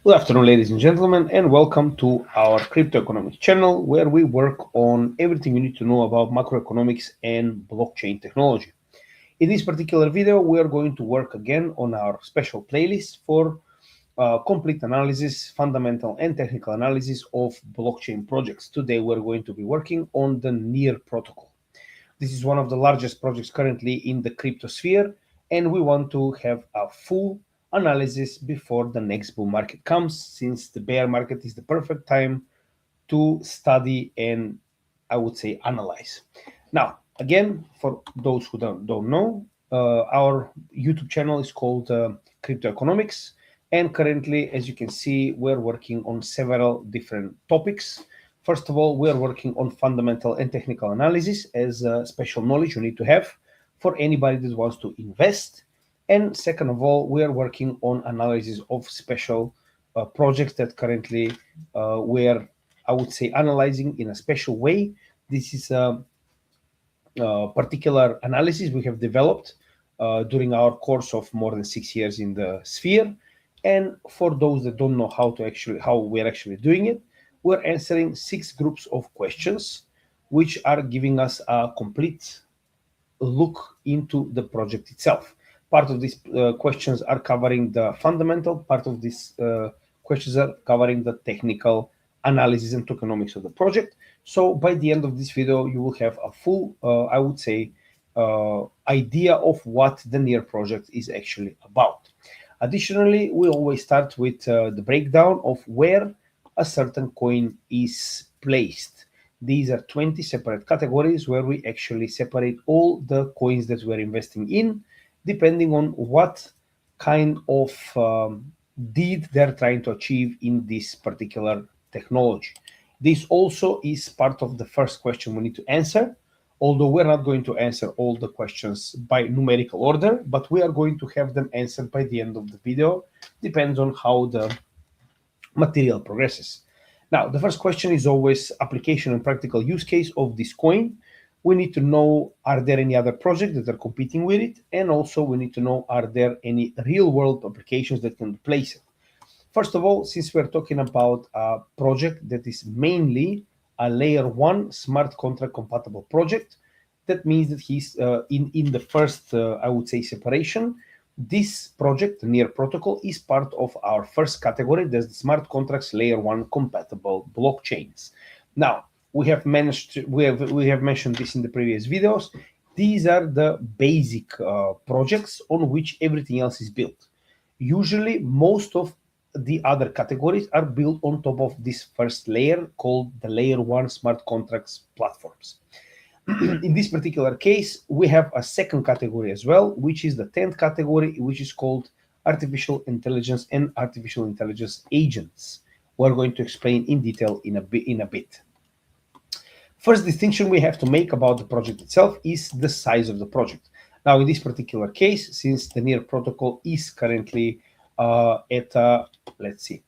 Good afternoon, ladies and gentlemen, and welcome to our crypto economics channel, where we work on everything you need to know about macroeconomics and blockchain technology. In this particular video, we are going to work again on our special playlist for complete analysis, fundamental and technical analysis of blockchain projects. Today, we're going to be working on the NEAR protocol. This is one of the largest projects currently in the crypto sphere, and we want to have a full analysis before the next bull market comes, since the bear market is the perfect time to study and, I would say, analyze. Now, again, for those who don't know, our YouTube channel is called Crypto Economics, and currently, as you can see, we're working on several different topics. First of all, we are working on fundamental and technical analysis as special knowledge you need to have for anybody that wants to invest. And second of all, we are working on analysis of special projects that currently we're, I would say, analyzing in a special way. This is a particular analysis we have developed during our course of more than 6 years in the sphere. And for those that don't know how we're actually doing it, we're answering 6 groups of questions, which are giving us a complete look into the project itself. Part of these questions are covering the fundamental, part of these questions are covering the technical analysis and tokenomics of the project. So by the end of this video, you will have a full, I would say, idea of what the NEAR project is actually about. Additionally, we always start with the breakdown of where a certain coin is placed. These are 20 separate categories where we actually separate all the coins that we're investing in, depending on what kind of deed they're trying to achieve in this particular technology. This also is part of the first question we need to answer, although we're not going to answer all the questions by numerical order, but we are going to have them answered by the end of the video. Depends on how the material progresses. Now, the first question is always application and practical use case of this coin. We need to know, are there any other projects that are competing with it? And also we need to know, are there any real world applications that can replace it? First of all, since we're talking about a project that is mainly a layer 1 smart contract compatible project, that means that he's in the first, I would say, separation. This project, the NEAR protocol, is part of our first category, that's the smart contracts layer 1 compatible blockchains. Now, we have mentioned this in the previous videos. These are the basic projects on which everything else is built. Usually, most of the other categories are built on top of this first layer called the layer 1 smart contracts platforms. In this particular case, we have a second category as well, which is the 10th category, which is called artificial intelligence and artificial intelligence agents. We're going to explain in detail in a bit. First distinction we have to make about the project itself is the size of the project. Now, in this particular case, since the NEAR protocol is currently at, let's see,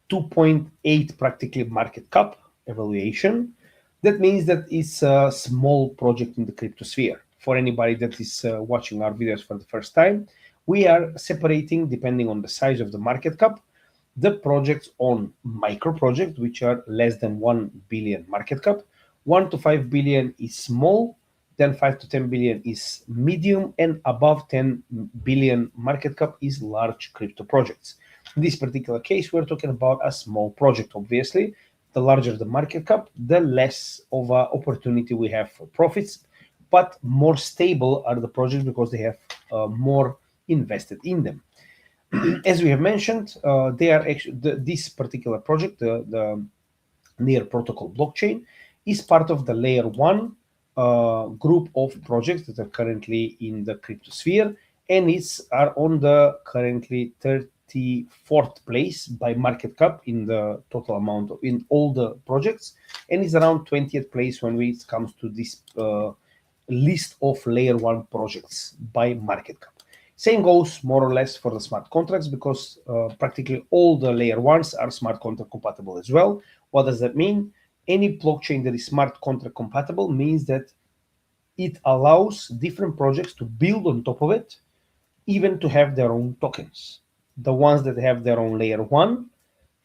2.8 practically market cap evaluation, that means that it's a small project in the crypto sphere. For anybody that is watching our videos for the first time, we are separating, depending on the size of the market cap, the projects on micro projects, which are less than 1 billion market cap. 1 to 5 billion is small, then 5 to 10 billion is medium, and above 10 billion market cap is large crypto projects. In this particular case, we're talking about a small project, obviously. The larger the market cap, the less of an opportunity we have for profits, but more stable are the projects because they have more invested in them. As we have mentioned, they are actually this particular project, the NEAR protocol blockchain, is part of the layer 1 group of projects that are currently in the crypto sphere, and are on the currently 34th place by market cap in the total amount in all the projects, and is around 20th place when it comes to this list of layer 1 projects by market cap. Same goes more or less for the smart contracts, because practically all the layer 1s are smart contract compatible as well. What does that mean? Any blockchain that is smart contract compatible means that it allows different projects to build on top of it, even to have their own tokens. the ones that have their own layer 1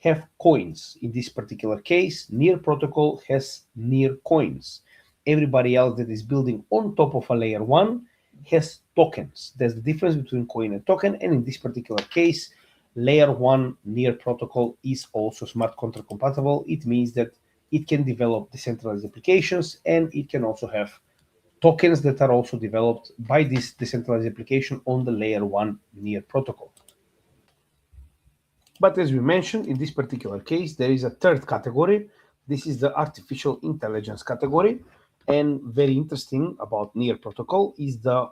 have coins. In this particular case, Near protocol has Near coins. Everybody else that is building on top of a layer 1 has tokens. There's the difference between coin and token, and in this particular case, layer 1 Near protocol is also smart contract compatible. It means that it can develop decentralized applications, and it can also have tokens that are also developed by this decentralized application on the layer 1 Near protocol. But as we mentioned, in this particular case, there is a third category. This is the artificial intelligence category. And very interesting about Near protocol is the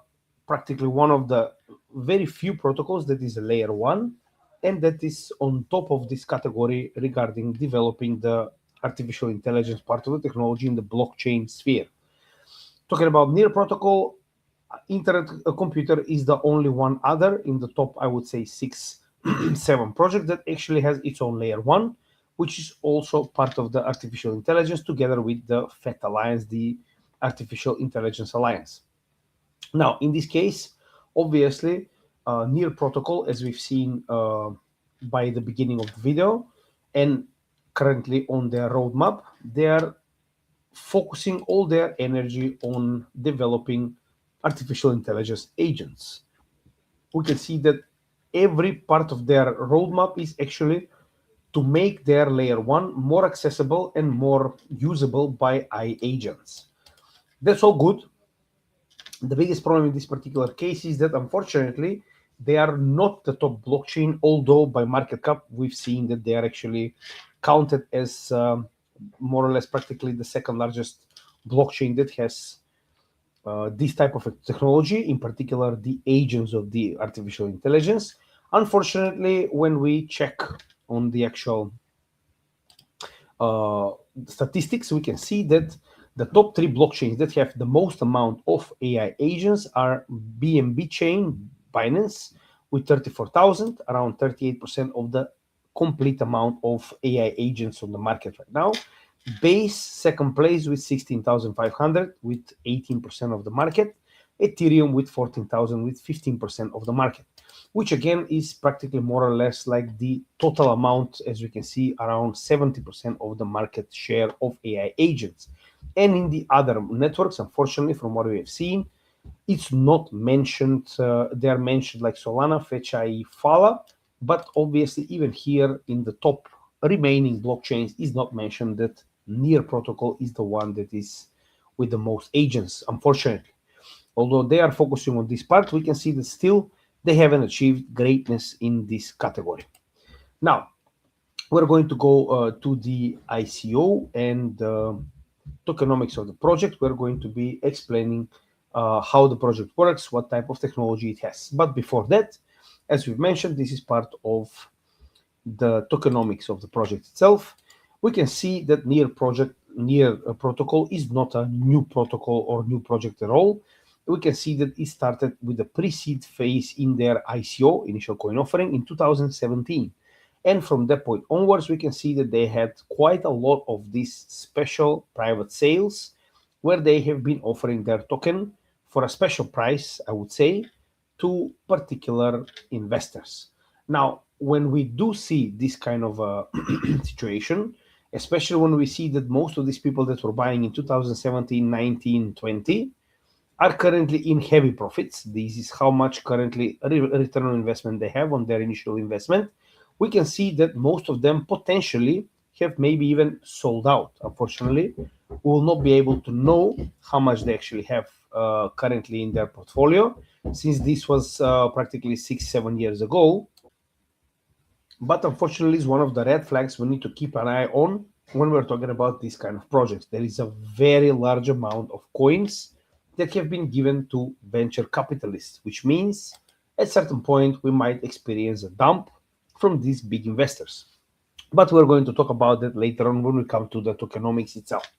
practically one of the very few protocols that is a layer 1 and that is on top of this category regarding developing the artificial intelligence part of the technology in the blockchain sphere. Talking about Near protocol, Internet Computer is the only one other in the top, I would say, 6-7 project that actually has its own layer 1, which is also part of the artificial intelligence together with the FET Alliance, the Artificial Intelligence Alliance. Now, in this case, obviously, Near protocol, as we've seen by the beginning of the video, and currently on their roadmap, they are focusing all their energy on developing artificial intelligence agents. We can see that every part of their roadmap is actually to make their layer 1 more accessible and more usable by AI agents. That's all good. The biggest problem in this particular case is that unfortunately they are not the top blockchain, although by market cap we've seen that they are actually counted as more or less practically the second largest blockchain that has this type of technology, in particular the agents of the artificial intelligence. Unfortunately, when we check on the actual statistics, we can see that the top 3 blockchains that have the most amount of AI agents are BNB chain, Binance, with 34,000, around 38% of the complete amount of AI agents on the market right now. Base, second place with 16,500 with 18% of the market. Ethereum with 14,000 with 15% of the market, which again is practically more or less like the total amount, as we can see, around 70% of the market share of AI agents. And in the other networks, unfortunately, from what we have seen, it's not mentioned. They are mentioned like Solana, Fetchai, Fala, but obviously even here in the top remaining blockchains is not mentioned that Near protocol is the one that is with the most agents, unfortunately. Although they are focusing on this part, we can see that still they haven't achieved greatness in this category. Now, we're going to go to the ICO and tokenomics of the project. We're going to be explaining how the project works, what type of technology it has. But before that, as we've mentioned, this is part of the tokenomics of the project itself. We can see that Near protocol is not a new protocol or new project at all. We can see that it started with the pre-seed phase in their ICO, initial coin offering, in 2017. And from that point onwards, we can see that they had quite a lot of these special private sales where they have been offering their token for a special price, I would say, to particular investors. Now, when we do see this kind of a situation, especially when we see that most of these people that were buying in 2017, 19, 20 are currently in heavy profits. This is how much currently return on investment they have on their initial investment. We can see that most of them potentially have maybe even sold out. Unfortunately, we will not be able to know how much they actually have currently in their portfolio, since this was practically 6-7 years ago. But unfortunately, it's one of the red flags we need to keep an eye on when we're talking about these kind of projects. There is a very large amount of coins that have been given to venture capitalists, which means at a certain point we might experience a dump from these big investors. But we're going to talk about that later on when we come to the tokenomics itself.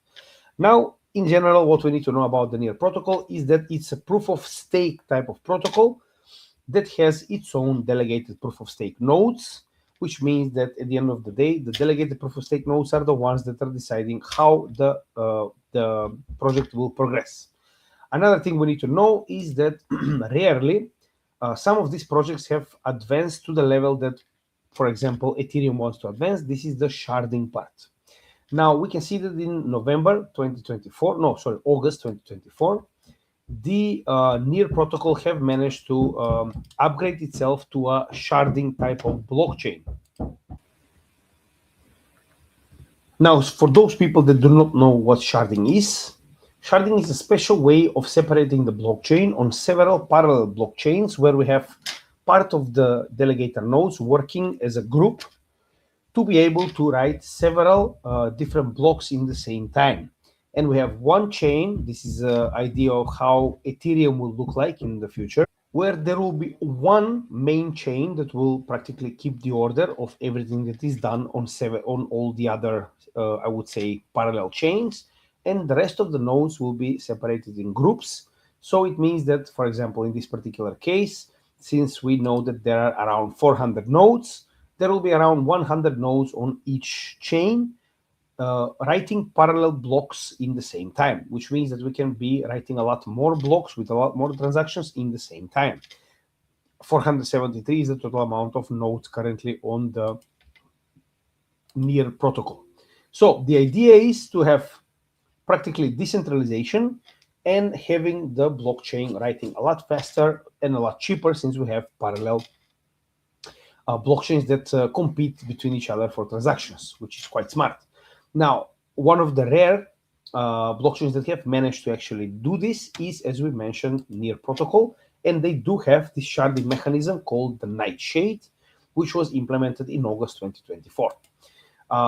Now, in general, what we need to know about the Near protocol is that it's a proof of stake type of protocol that has its own delegated proof of stake nodes, which means that at the end of the day, the delegated proof of stake nodes are the ones that are deciding how the project will progress. Another thing we need to know is that rarely Some of these projects have advanced to the level that, for example, Ethereum wants to advance. This is the sharding part. Now we can see that in November 2024, no, sorry, August 2024, the Near protocol have managed to upgrade itself to a sharding type of blockchain. Now, for those people that do not know what sharding is a special way of separating the blockchain on several parallel blockchains where we have part of the delegator nodes working as a group to be able to write several different blocks in the same time. And we have one chain. This is an idea of how Ethereum will look like in the future, where there will be one main chain that will practically keep the order of everything that is done on all the other, I would say, parallel chains, and the rest of the nodes will be separated in groups. So it means that, for example, in this particular case, since we know that there are around 400 nodes, there will be around 100 nodes on each chain, writing parallel blocks in the same time, which means that we can be writing a lot more blocks with a lot more transactions in the same time. 473 is the total amount of nodes currently on the Near protocol. So the idea is to have practically decentralization and having the blockchain writing a lot faster and a lot cheaper, since we have parallel blockchains that compete between each other for transactions, which is quite smart. Now, one of the rare blockchains that have managed to actually do this is, as we mentioned, Near protocol, and they do have this sharding mechanism called the Nightshade, which was implemented in August 2024.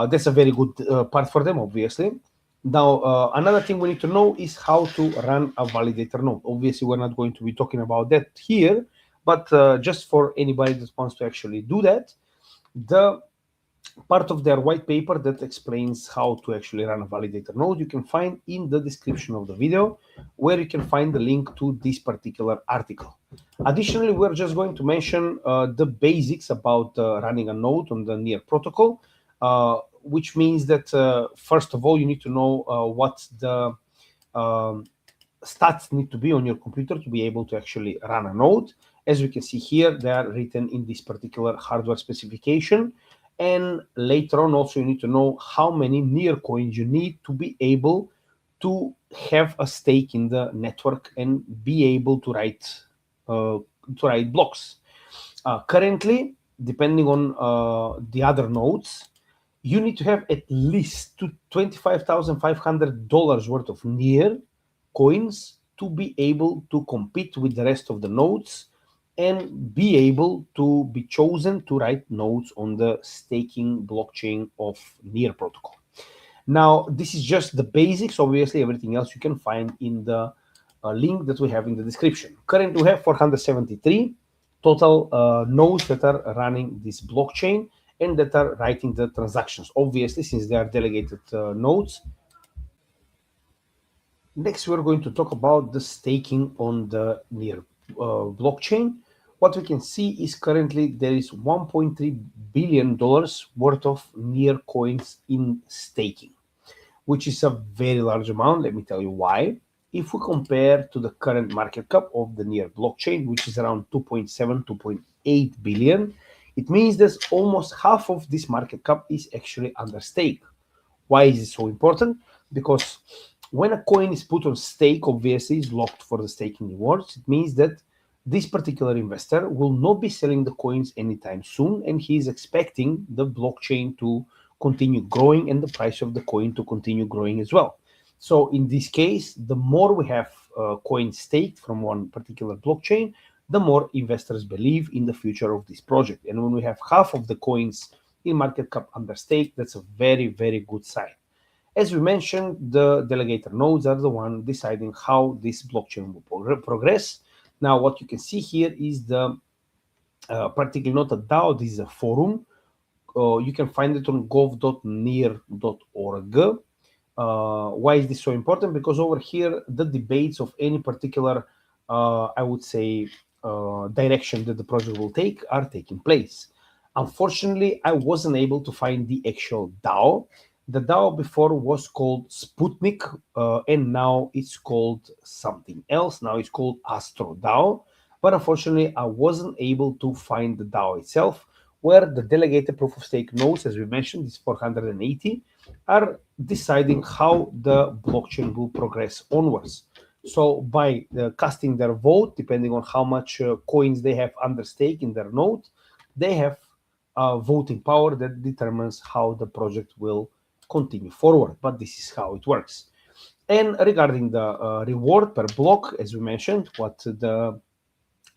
That's a very good part for them, obviously. Now, another thing we need to know is how to run a validator node. Obviously, we're not going to be talking about that here, but just for anybody that wants to actually do that, the part of their white paper that explains how to actually run a validator node you can find in the description of the video, where you can find the link to this particular article. Additionally, we're just going to mention the basics about running a node on the Near protocol, which means that first of all, you need to know what the stats need to be on your computer to be able to actually run a node. As we can see here, they are written in this particular hardware specification. And later on, also, you need to know how many Near coins you need to be able to have a stake in the network and be able to write blocks. Currently, depending on the other nodes, you need to have at least $25,500 worth of Near coins to be able to compete with the rest of the nodes and be able to be chosen to write nodes on the staking blockchain of Near protocol. Now, this is just the basics. Obviously, everything else you can find in the link that we have in the description. Currently, we have 473 total nodes that are running this blockchain and that are writing the transactions, obviously, since they are delegated nodes. Next, we're going to talk about the staking on the Near blockchain. What we can see is currently there is $1.3 billion worth of Near coins in staking, which is a very large amount. Let me tell you why. If we compare to the current market cap of the Near blockchain, which is around 2.7, 2.8 billion, it means that almost half of this market cap is actually under stake. Why is it so important? Because when a coin is put on stake, obviously is locked for the staking rewards. It means that this particular investor will not be selling the coins anytime soon, and he is expecting the blockchain to continue growing and the price of the coin to continue growing as well. So in this case, the more we have coins staked from one particular blockchain, the more investors believe in the future of this project. And when we have half of the coins in market cap under stake, that's a very, very good sign. As we mentioned, the delegator nodes are the one deciding how this blockchain will progress. Now, what you can see here is the particularly not a DAO, this is a forum. You can find it on gov.near.org. Why is this so important? Because over here, the debates of any particular, I would say, direction that the project will take are taking place. Unfortunately, I wasn't able to find the actual DAO. The DAO before was called Sputnik, and now it's called something else. Now it's called Astro DAO. but unfortunately I wasn't able to find the DAO itself, where the delegated proof of stake nodes, as we mentioned, is 480, are deciding how the blockchain will progress onwards. So by casting their vote, depending on how much coins they have under stake in their node, they have voting power that determines how the project will continue forward. But this is how it works. And regarding the reward per block, as we mentioned, what the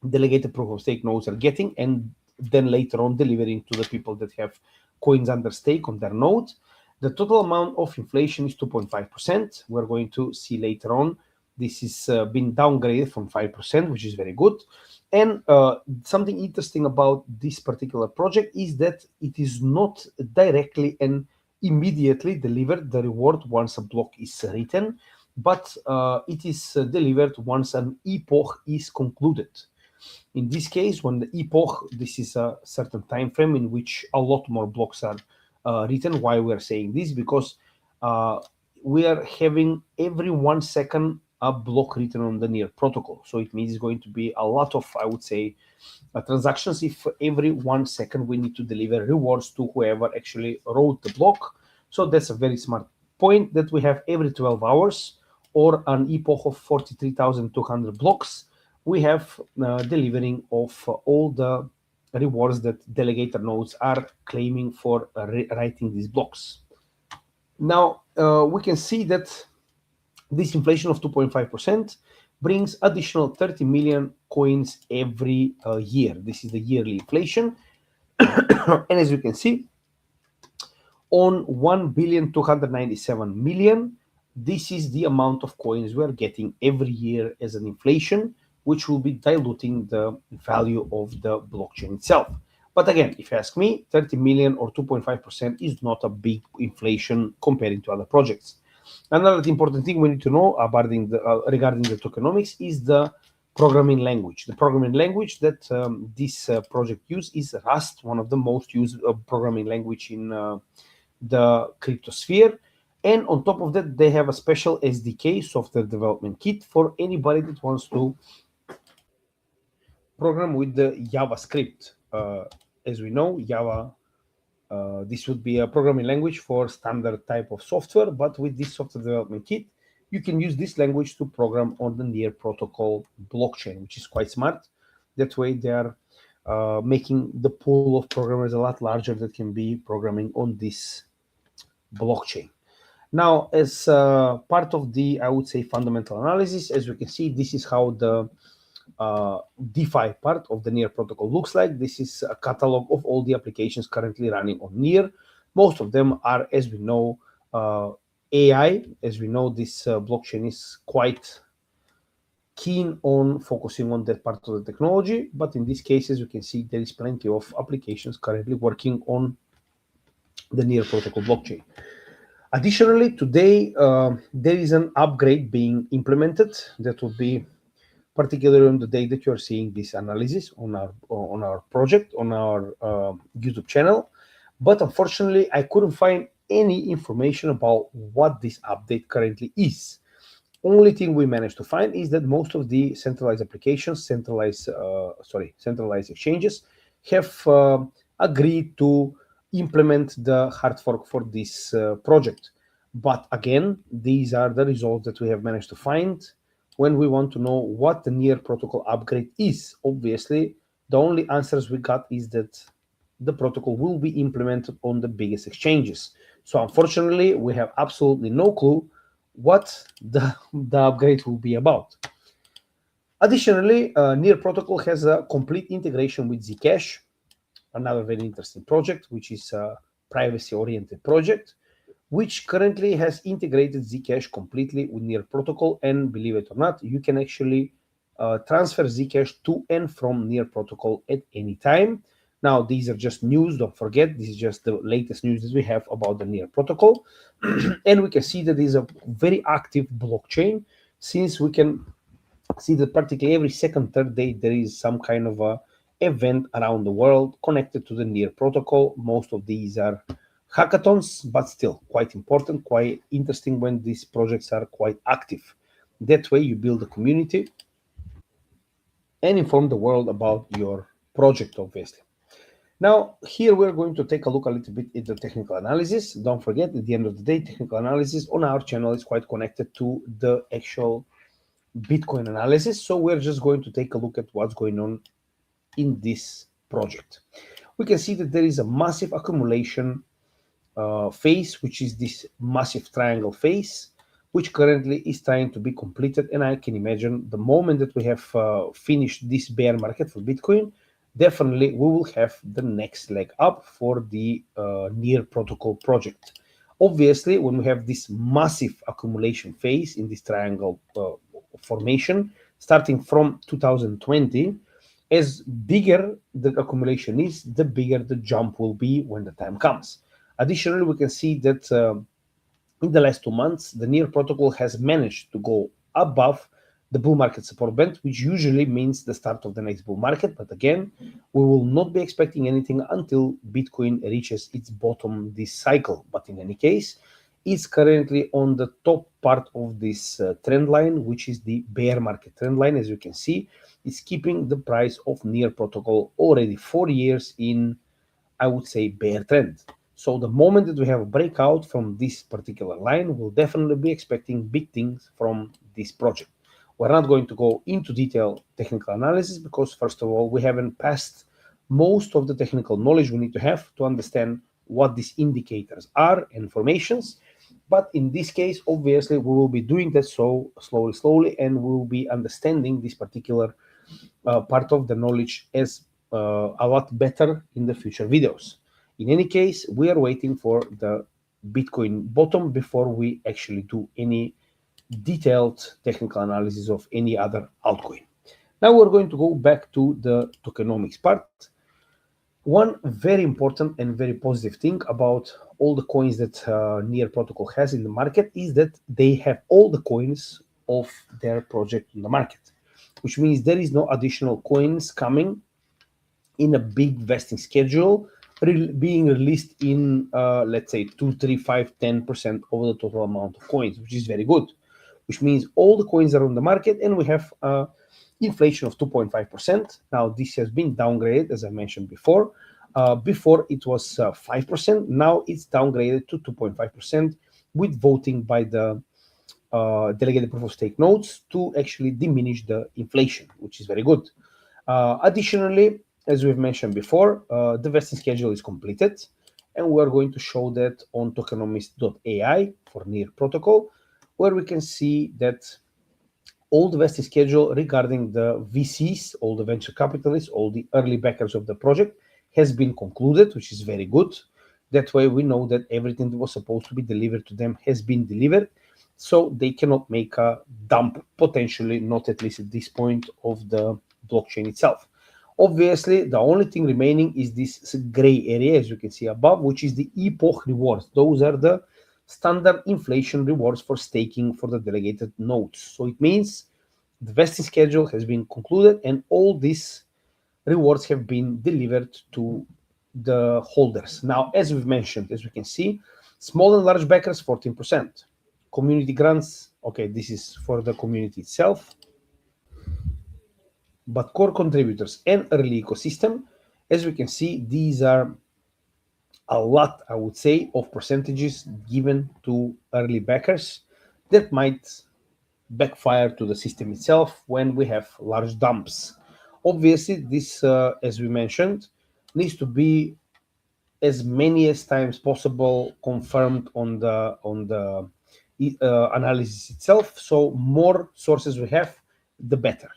delegated proof of stake nodes are getting, and then later on delivering to the people that have coins under stake on their node. The total amount of inflation is 2.5%. We're going to see later on. This is been downgraded from 5%, which is very good. And something interesting about this particular project is that it is not directly and immediately delivered the reward once a block is written, but it is delivered once an epoch is concluded. In this case, when the epoch, this is a certain time frame in which a lot more blocks are written. Why we are saying this? Because we are having every 1 second a block written on the near protocol. So it means it's going to be a lot of, I would say, transactions if every 1 second we need to deliver rewards to whoever actually wrote the block. So that's a very smart point that we have every 12 hours or an epoch of 43,200 blocks. We have delivering of all the rewards that delegator nodes are claiming for writing these blocks. Now, we can see that this inflation of 2.5% brings additional 30 million coins every year. This is the yearly inflation. And as you can see, on 1,297,000,000, this is the amount of coins we're getting every year as an inflation, which will be diluting the value of the blockchain itself. But again, if you ask me, 30 million or 2.5% is not a big inflation comparing to other projects. Another important thing we need to know about regarding the tokenomics is the programming language. The programming language that this project uses is Rust, one of the most used programming language in the cryptosphere. And on top of that, they have a special SDK, software development kit, for anybody that wants to program with the JavaScript. As we know, Java, this would be a programming language for standard type of software, but with this software development kit, you can use this language to program on the Near protocol blockchain, which is quite smart. That way, they are making the pool of programmers a lot larger that can be programming on this blockchain. Now, as part of the, I would say, fundamental analysis, as we can see, this is how the DeFi part of the Near protocol looks like. This is a catalog of all the applications currently running on Near. Most of them are, as we know, AI. As we know, this blockchain is quite keen on focusing on that part of the technology. But in this case, as you can see, there is plenty of applications currently working on the Near protocol blockchain. Additionally, today there is an upgrade being implemented that will be particularly on the day that you are seeing this analysis on our project, on our YouTube channel. But unfortunately, I couldn't find any information about what this update currently is. Only thing we managed to find is that most of the centralized applications, centralized exchanges, have agreed to implement the hard fork for this project. But again, these are the results that we have managed to find when we want to know what the Near protocol upgrade is. Obviously, the only answers we got is that the protocol will be implemented on the biggest exchanges. So unfortunately, we have absolutely no clue what the upgrade will be about. Additionally, Near protocol has a complete integration with Zcash, another very interesting project, which is a privacy-oriented project, which currently has integrated Zcash completely with Near protocol. And believe it or not, you can actually transfer Zcash to and from Near protocol at any time. Now, these are just news. Don't forget, this is just the latest news that we have about the Near protocol. And we can see that it is a very active blockchain, since we can see that practically every second, third day, there is some kind of a event around the world connected to the Near protocol. Most of these are hackathons, but still quite important, quite interesting when these projects are quite active. That way you build a community and inform the world about your project, obviously. Now, here we're going to take a look a little bit at the technical analysis. Don't forget, at the end of the day, technical analysis on our channel is quite connected to the actual Bitcoin analysis. So we're just going to take a look at what's going on in this project. We can see that there is a massive accumulation phase, which is this massive triangle phase, which currently is trying to be completed. And I can imagine the moment that we have finished this bear market for Bitcoin, definitely we will have the next leg up for the Near Protocol project. Obviously, when we have this massive accumulation phase in this triangle formation, starting from 2020, as bigger the accumulation is, the bigger the jump will be when the time comes. Additionally, we can see that in the last 2 months, the Near protocol has managed to go above the bull market support band, which usually means the start of the next bull market. But again, we will not be expecting anything until Bitcoin reaches its bottom this cycle. But in any case, it's currently on the top part of this trend line, which is the bear market trend line. As you can see, it's keeping the price of Near protocol already 4 years in, I would say, bear trend. So the moment that we have a breakout from this particular line, we'll definitely be expecting big things from this project. We're not going to go into detail technical analysis because, first of all, we haven't passed most of the technical knowledge we need to have to understand what these indicators are and formations. But in this case, obviously, we will be doing that so slowly, and we will be understanding this particular part of the knowledge as a lot better in the future videos. In any case, we are waiting for the Bitcoin bottom before we actually do any detailed technical analysis of any other altcoin. Now we're going to go back to the tokenomics part. One very important and very positive thing about all the coins that Near Protocol has in the market is that they have all the coins of their project in the market, which means there is no additional coins coming in a big vesting schedule being released in, let's say, 2, 3, 5, 10% of the total amount of coins, which is very good, which means all the coins are on the market and we have inflation of 2.5%. Now, this has been downgraded, as I mentioned before. Before it was 5%. Now it's downgraded to 2.5% with voting by the delegated proof of stake nodes to actually diminish the inflation, which is very good. Additionally, as we've mentioned before, the vesting schedule is completed, and we're going to show that on tokenomics.ai for Near Protocol, where we can see that all the vesting schedule regarding the VCs, all the venture capitalists, all the early backers of the project has been concluded, which is very good. That way we know that everything that was supposed to be delivered to them has been delivered, so they cannot make a dump, potentially, not at least at this point of the blockchain itself. Obviously, the only thing remaining is this gray area, as you can see above, which is the epoch rewards. Those are the standard inflation rewards for staking for the delegated nodes. So it means the vesting schedule has been concluded and all these rewards have been delivered to the holders. Now, as we've mentioned, as we can see, small and large backers, 14%. Community grants, okay, this is for the community itself. But core contributors and early ecosystem, as we can see, these are a lot, I would say, of percentages given to early backers that might backfire to the system itself when we have large dumps. Obviously, this, as we mentioned, needs to be as many as times possible confirmed on the analysis itself. So more sources we have, the better.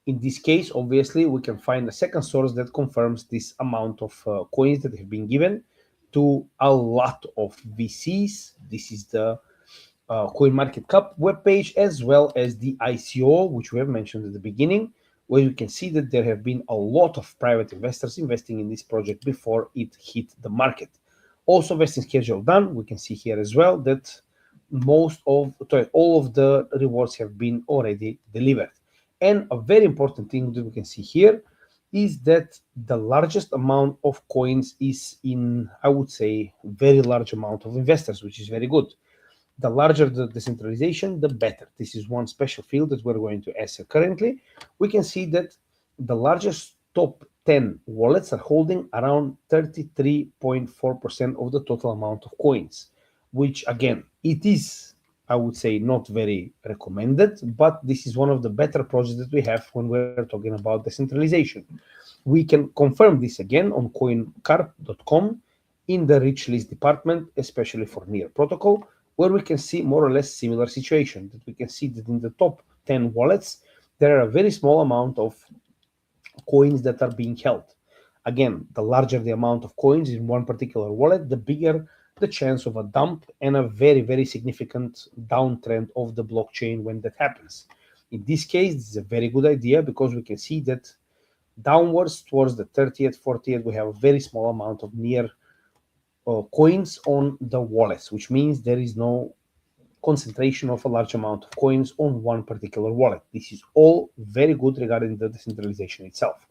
In this case, obviously, we can find a second source that confirms this amount of coins that have been given to a lot of VCs. This is the CoinMarketCap webpage, as well as the ICO, which we have mentioned at the beginning, where you can see that there have been a lot of private investors investing in this project before it hit the market. Also, vesting schedule done. We can see here as well that all of the rewards have been already delivered. And a very important thing that we can see here is that the largest amount of coins is in, I would say, very large amount of investors, which is very good. The larger the decentralization, the better. This is one special field that we're going to answer currently. We can see that the largest top 10 wallets are holding around 33.4% of the total amount of coins, which again, it is, I would say, not very recommended, but this is one of the better projects that we have when we're talking about decentralization. We can confirm this again on coincarp.com in the rich list department, especially for Near protocol, where we can see more or less similar situation. That we can see that in the top 10 wallets, there are a very small amount of coins that are being held. Again, the larger the amount of coins in one particular wallet, the bigger the chance of a dump and a very, very significant downtrend of the blockchain when that happens. In this case, this is a very good idea because we can see that downwards towards the 30th, 40th, we have a very small amount of near coins on the wallets, which means there is no concentration of a large amount of coins on one particular wallet. This is all very good regarding the decentralization itself.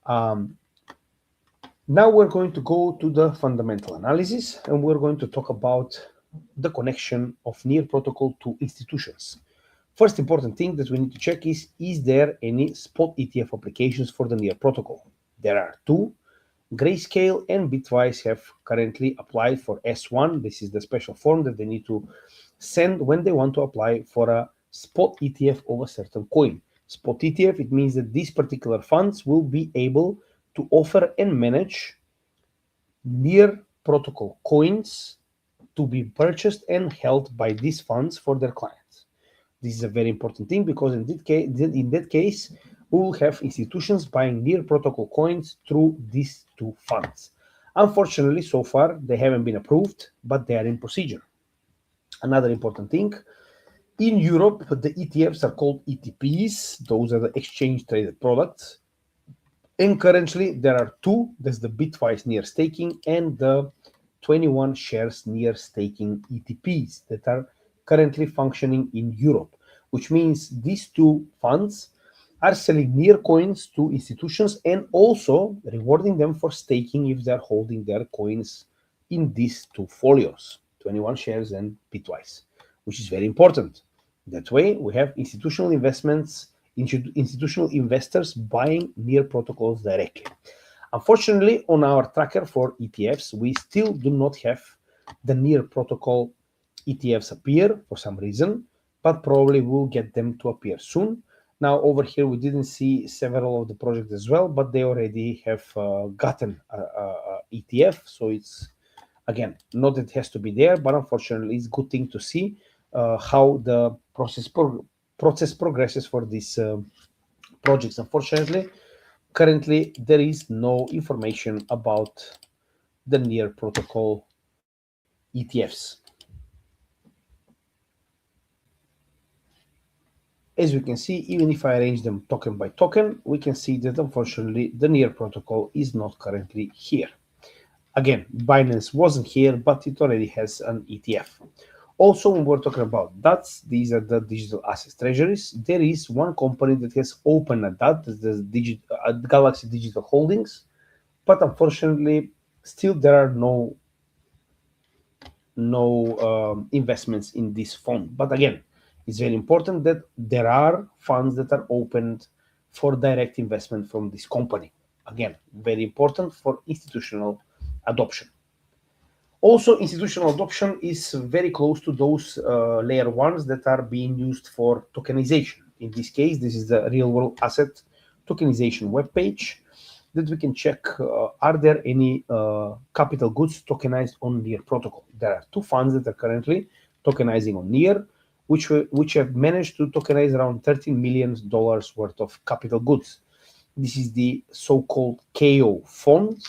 Now we're going to go to the fundamental analysis, and we're going to talk about the connection of Near protocol to institutions. First important thing that we need to check is there any spot ETF applications for the Near protocol? There are two. Grayscale and Bitwise have currently applied for S1. This is the special form that they need to send when they want to apply for a spot ETF of a certain coin. Spot ETF, it means that these particular funds will be able to offer and manage Near protocol coins to be purchased and held by these funds for their clients. This is a very important thing because in that case, we will have institutions buying Near protocol coins through these two funds. Unfortunately, so far, they haven't been approved, but they are in procedure. Another important thing, in Europe, the ETFs are called ETPs. Those are the exchange-traded products. And currently, there are two. There's the Bitwise Near Staking and the 21 shares Near Staking ETPs that are currently functioning in Europe, which means these two funds are selling Near coins to institutions and also rewarding them for staking if they're holding their coins in these two folios, 21 shares and Bitwise, which is very important. That way, we have institutional investors buying Near protocols directly. Unfortunately, on our tracker for ETFs, we still do not have the Near protocol ETFs appear for some reason, but probably we'll get them to appear soon. Now, over here, we didn't see several of the projects as well, but they already have gotten a ETF. So it's, again, not that it has to be there, but unfortunately, it's a good thing to see how the process progresses for these projects. Unfortunately, currently, there is no information about the Near protocol ETFs. As we can see, even if I arrange them token by token, we can see that unfortunately the Near protocol is not currently here. Again, Binance wasn't here, but it already has an ETF. Also, when we're talking about DATs, these are the digital assets treasuries. There is one company that has opened a DAT, the Galaxy Digital Holdings, but unfortunately, still there are no investments in this fund. But again, it's very important that there are funds that are opened for direct investment from this company. Again, very important for institutional adoption. Also, institutional adoption is very close to those layer ones that are being used for tokenization. In this case, this is the real world asset tokenization webpage that we can check, are there any capital goods tokenized on Near protocol? There are two funds that are currently tokenizing on Near, which have managed to tokenize around $13 million worth of capital goods. This is the so-called KO fund,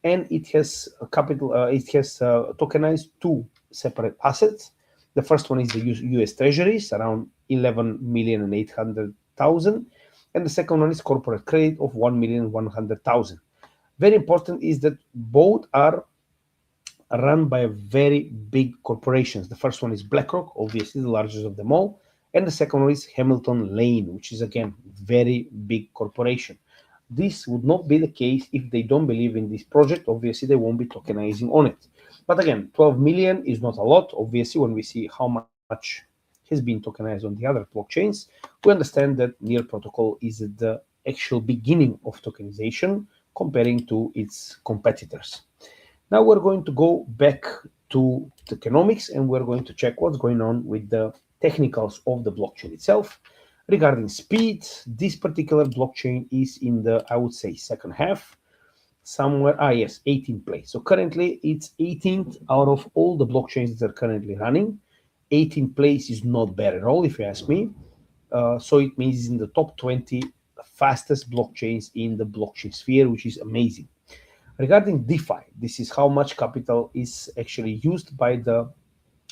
and it has tokenized two separate assets. The first one is the US Treasuries, around 11,800,000. And the second one is corporate credit of 1,100,000. Very important is that both are run by very big corporations. The first one is BlackRock, obviously the largest of them all. And the second one is Hamilton Lane, which is, again, very big corporation. This would not be the case if they don't believe in this project. Obviously, they won't be tokenizing on it. But again, 12 million is not a lot. Obviously, when we see how much has been tokenized on the other blockchains, we understand that Near protocol is the actual beginning of tokenization comparing to its competitors. Now we're going to go back to tokenomics and we're going to check what's going on with the technicals of the blockchain itself. Regarding speed, this particular blockchain is in the, I would say, second half, somewhere, yes, 18th place. So currently it's 18th out of all the blockchains that are currently running. 18th place is not bad at all, if you ask me. So it means it's in the top 20 fastest blockchains in the blockchain sphere, which is amazing. Regarding DeFi, this is how much capital is actually used by the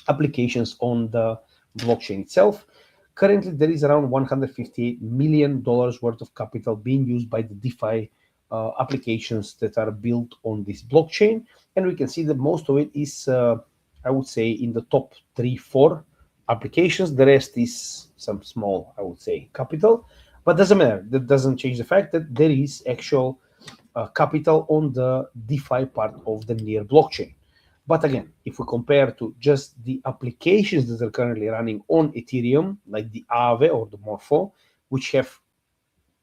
applications on the blockchain itself. Currently, there is around $158 million worth of capital being used by the DeFi applications that are built on this blockchain. And we can see that most of it is, I would say, in the top 3-4 applications. The rest is some small, I would say, capital. But doesn't matter. That doesn't change the fact that there is actual capital on the DeFi part of the Near blockchain. But again, if we compare to just the applications that are currently running on Ethereum, like the Aave or the Morpho, which have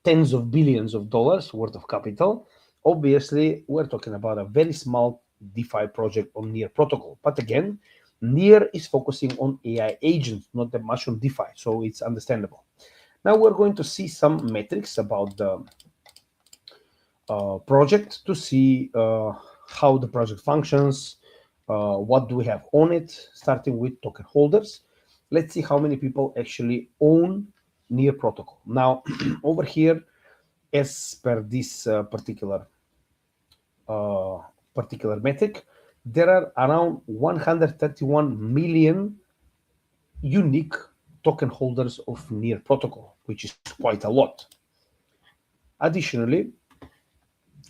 tens of billions of dollars worth of capital, obviously we're talking about a very small DeFi project on Near protocol. But again, Near is focusing on AI agents, not that much on DeFi, so it's understandable. Now we're going to see some metrics about the project to see how the project functions, what do we have on it, starting with token holders. Let's see how many people actually own Near protocol. Now, over here, as per this particular metric, there are around 131 million unique token holders of Near protocol, which is quite a lot. Additionally,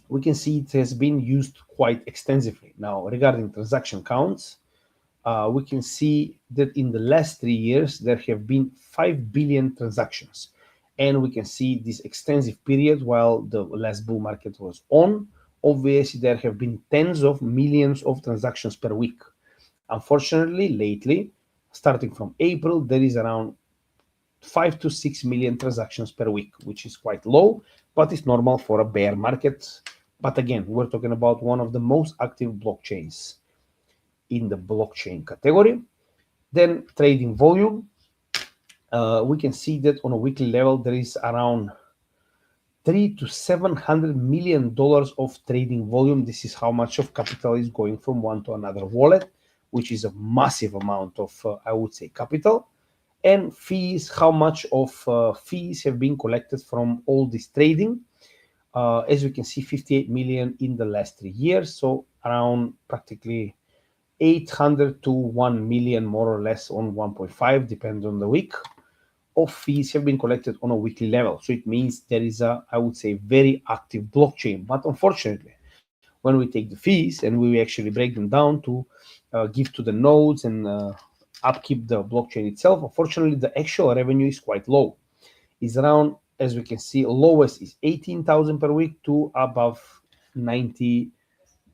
we can see it has been used quite extensively. Now, regarding transaction counts, we can see that in the last 3 years, there have been 5 billion transactions. And we can see this extensive period while the last bull market was on. Obviously, there have been tens of millions of transactions per week. Unfortunately, lately, starting from April, there is around 5 to 6 million transactions per week, which is quite low, but it's normal for a bear market. But again, we're talking about one of the most active blockchains in the blockchain category. Then trading volume, we can see that on a weekly level, there is around $300 to $700 million of trading volume. This is how much of capital is going from one to another wallet, which is a massive amount of, I would say, capital. And fees, how much of fees have been collected from all this trading. As we can see, 58 million in the last 3 years, so around practically 800 to 1 million, more or less, on 1.5, depends on the week, of fees have been collected on a weekly level. So it means there is a, I would say, very active blockchain. But unfortunately, when we take the fees and we actually break them down to give to the nodes and upkeep the blockchain itself, unfortunately, the actual revenue is quite low. It's around, as we can see, lowest is 18,000 per week to above 90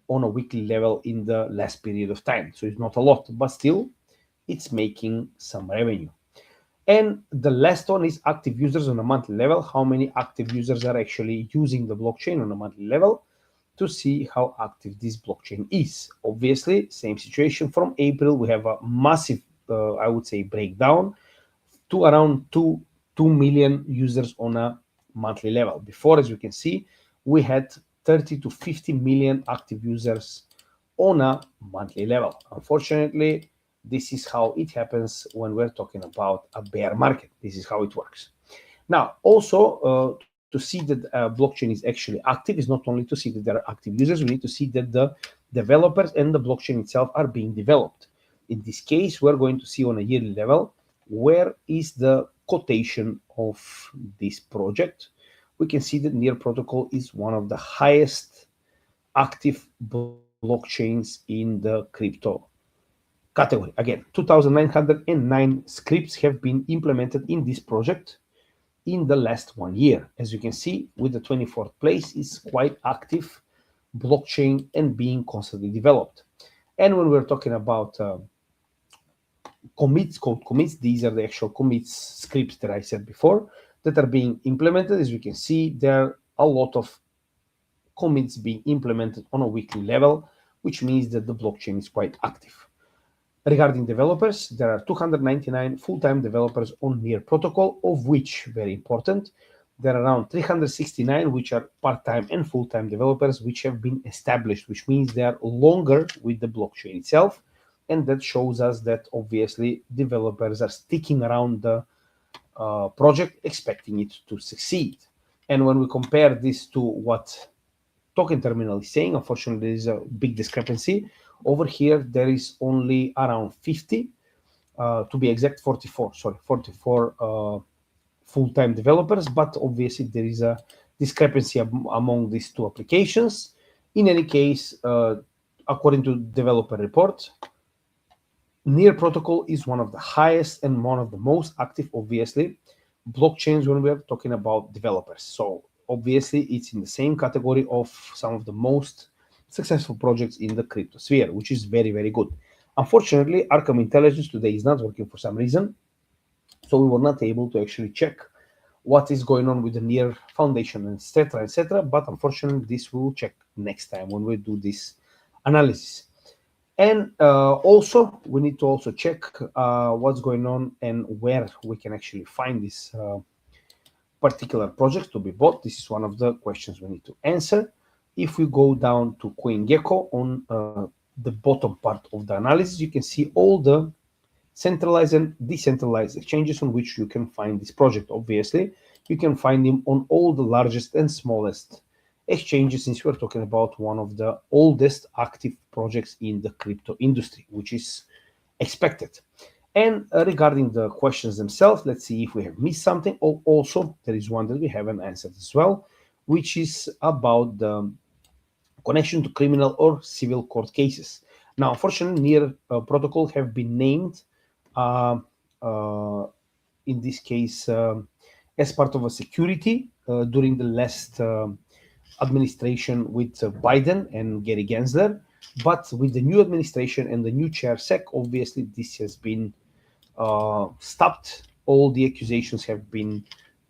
on a weekly level in the last period of time. So it's not a lot, but still, it's making some revenue. And the last one is active users on a monthly level. How many active users are actually using the blockchain on a monthly level to see how active this blockchain is. Obviously, same situation from April. We have a massive, I would say, breakdown to around 2 million users on a monthly level. Before, as you can see, we had 30 to 50 million active users on a monthly level. Unfortunately, this is how it happens when we're talking about a bear market. This is how it works. Now, also, to see that blockchain is actually active is not only to see that there are active users, we need to see that the developers and the blockchain itself are being developed. In this case, we're going to see on a yearly level where is the quotation of this project. We can see that Near protocol is one of the highest active blockchains in the crypto category. Again, 2,909 scripts have been implemented in this project in the last 1 year. As you can see, with the 24th place, is quite active blockchain and being constantly developed. And when we're talking about commits, code commits, these are the actual commits scripts that I said before. that are being implemented. As we can see, there are a lot of commits being implemented on a weekly level, which means that the blockchain is quite active. Regarding developers, there are 299 full-time developers on Near protocol, of which, very important, there are around 369 which are part-time and full-time developers which have been established, which means they are longer with the blockchain itself. And that shows us that obviously developers are sticking around the project expecting it to succeed. And when we compare this to what token terminal is saying, unfortunately, there is a big discrepancy. Over here, there is only around 50, to be exact, 44 full-time developers, but obviously there is a discrepancy among these two applications. In any case, according to developer report, Near protocol is one of the highest and one of the most active, obviously, blockchains when we're talking about developers. So obviously it's in the same category of some of the most successful projects in the crypto sphere, which is very, very good. Unfortunately, Arkham Intelligence today is not working for some reason, so we were not able to actually check what is going on with the Near Foundation, etc., etc. But unfortunately, this we will check next time when we do this analysis. And also, we need to also check what's going on and where we can actually find this particular project to be bought. This is one of the questions we need to answer. If we go down to CoinGecko on the bottom part of the analysis, you can see all the centralized and decentralized exchanges on which you can find this project. Obviously, you can find them on all the largest and smallest exchanges, since we're talking about one of the oldest active projects in the crypto industry, which is expected. And regarding the questions themselves, let's see if we have missed something. Also, there is one that we haven't answered as well, which is about the connection to criminal or civil court cases. Now, unfortunately, Near protocol have been named in this case as part of a security during the last administration with Biden and Gary Gensler. But with the new administration and the new chair SEC, obviously this has been stopped. All the accusations have been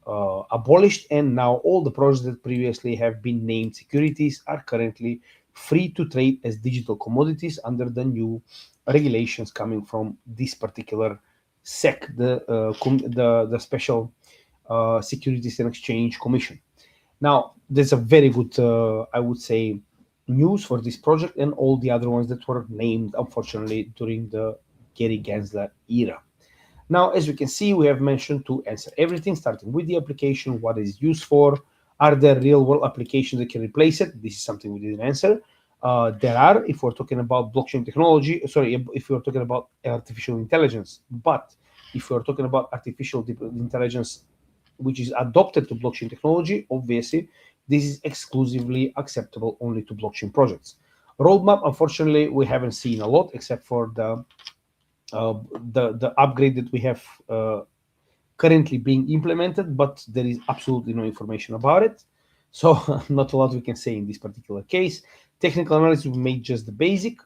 abolished, and now all the projects that previously have been named securities are currently free to trade as digital commodities under the new regulations coming from this particular SEC, the Special Securities and Exchange Commission. Now, there's a very good, I would say, news for this project and all the other ones that were named, unfortunately, during the Gary Gensler era. Now, as you can see, we have mentioned to answer everything, starting with the application, what is used for, are there real-world applications that can replace it? This is something we didn't answer. There are, if we're talking about blockchain technology, if we're talking about artificial intelligence, but if we're talking about artificial intelligence which is adopted to blockchain technology, obviously, this is exclusively acceptable only to blockchain projects. Roadmap, unfortunately, we haven't seen a lot except for the upgrade that we have currently being implemented, but there is absolutely no information about it. So not a lot we can say in this particular case. Technical analysis, we made just the basic.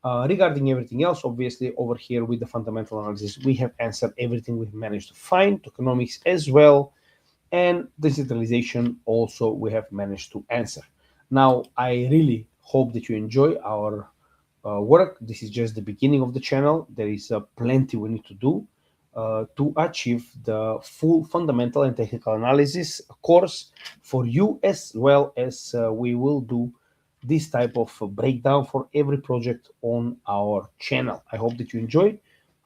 Regarding everything else, obviously, over here with the fundamental analysis, we have answered everything we've managed to find, tokenomics as well, and decentralization also we have managed to answer. Now, I really hope that you enjoy our work. This is just the beginning of the channel. There is plenty we need to do to achieve the full fundamental and technical analysis course for you, as well as we will do this type of breakdown for every project on our channel. I hope that you enjoy.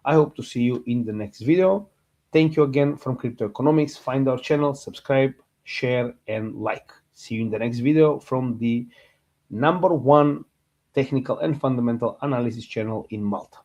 I hope to see you in the next video. Thank you again from Crypto Economics. Find our channel, subscribe, share, and like. See you in the next video from the #1 technical and fundamental analysis channel in Malta.